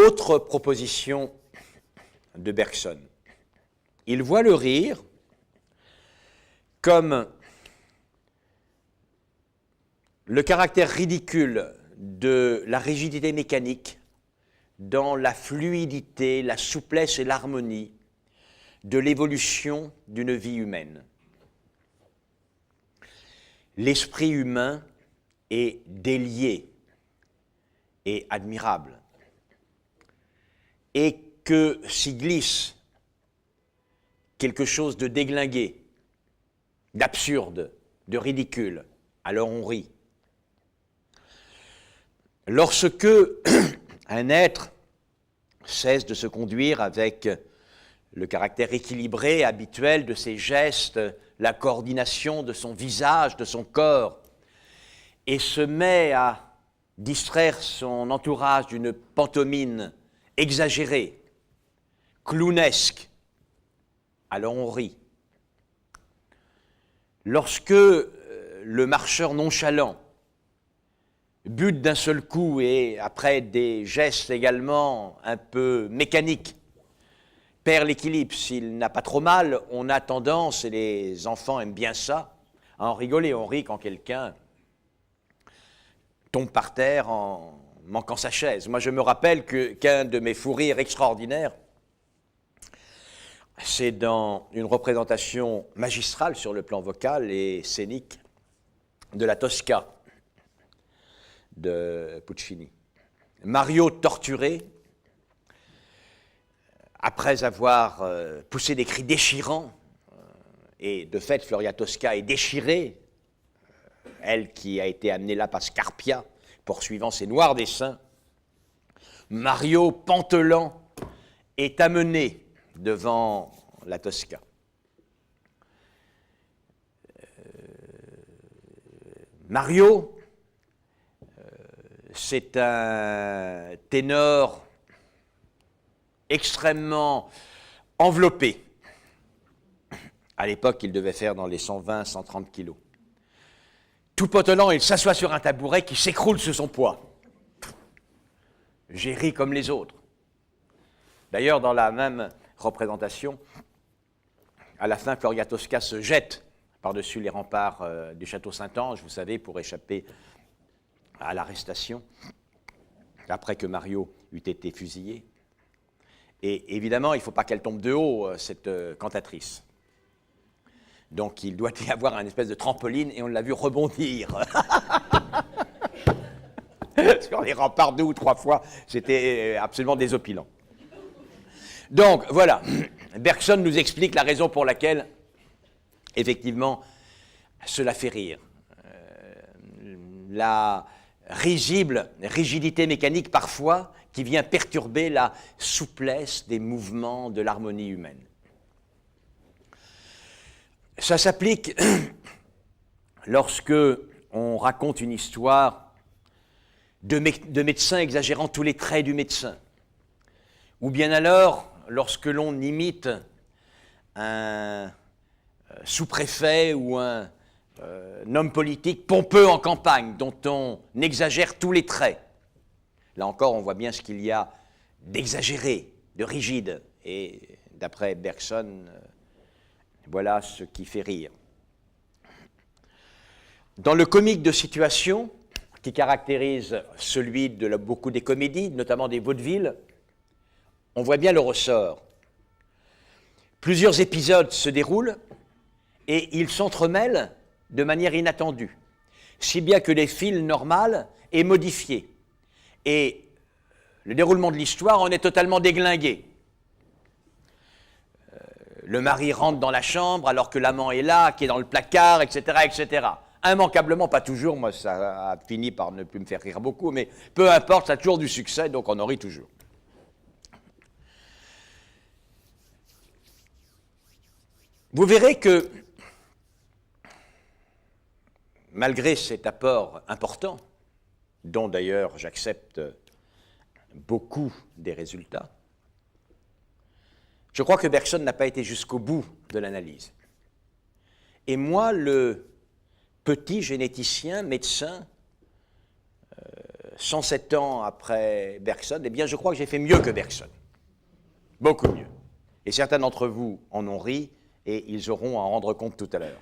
Autre proposition de Bergson. Il voit le rire comme le caractère ridicule de la rigidité mécanique dans la fluidité, la souplesse et l'harmonie de l'évolution d'une vie humaine. L'esprit humain est délié et admirable, et que s'y glisse quelque chose de déglingué, d'absurde, de ridicule, alors on rit. Lorsque un être cesse de se conduire avec le caractère équilibré, habituel de ses gestes, la coordination de son visage, de son corps, et se met à distraire son entourage d'une pantomime exagérée, clownesque, alors on rit. Lorsque le marcheur nonchalant bute d'un seul coup et après des gestes également un peu mécaniques, perd l'équilibre, s'il n'a pas trop mal, on a tendance, et les enfants aiment bien ça, à en rigoler. On rit quand quelqu'un tombe par terre en manquant sa chaise. Moi, je me rappelle qu'un de mes fous rires extraordinaires, c'est dans une représentation magistrale sur le plan vocal et scénique de la Tosca de Puccini. Mario torturé, après avoir poussé des cris déchirants, et de fait Floria Tosca est déchirée, elle qui a été amenée là par Scarpia, poursuivant ses noirs desseins, Mario, pantelant, est amené devant la Tosca. Mario, c'est un ténor extrêmement enveloppé. À l'époque, il devait faire dans les 120-130 kilos. Tout potelant, il s'assoit sur un tabouret qui s'écroule sous son poids. J'ai ri comme les autres. D'ailleurs, dans la même représentation, à la fin, Floria Tosca se jette par-dessus les remparts du château Saint-Ange, vous savez, pour échapper à l'arrestation, après que Mario eut été fusillé. Et évidemment, il ne faut pas qu'elle tombe de haut, cette cantatrice. Donc il doit y avoir un espèce de trampoline, et on l'a vu rebondir. Sur les remparts 2 ou 3 fois, c'était absolument désopilant. Donc voilà, Bergson nous explique la raison pour laquelle, effectivement, cela fait rire. La rigidité mécanique parfois qui vient perturber la souplesse des mouvements de l'harmonie humaine. Ça s'applique lorsque on raconte une histoire de médecin exagérant tous les traits du médecin, ou bien alors lorsque l'on imite un sous-préfet ou un homme politique pompeux en campagne, dont on exagère tous les traits. Là encore, on voit bien ce qu'il y a d'exagéré, de rigide. Et d'après Bergson, voilà ce qui fait rire. Dans le comique de situation, qui caractérise celui de beaucoup des comédies, notamment des vaudevilles, on voit bien le ressort. Plusieurs épisodes se déroulent et ils s'entremêlent de manière inattendue, si bien que les fils normal est modifié. Et le déroulement de l'histoire en est totalement déglingué. Le mari rentre dans la chambre alors que l'amant est là, qui est dans le placard, etc., etc. Immanquablement, pas toujours, moi ça a fini par ne plus me faire rire beaucoup, mais peu importe, ça a toujours du succès, donc on en rit toujours. Vous verrez que, malgré cet apport important, dont d'ailleurs j'accepte beaucoup des résultats, je crois que Bergson n'a pas été jusqu'au bout de l'analyse. Et moi, le petit généticien, médecin, 107 ans après Bergson, eh bien, je crois que j'ai fait mieux que Bergson. Beaucoup mieux. Et certains d'entre vous en ont ri, et ils auront à en rendre compte tout à l'heure.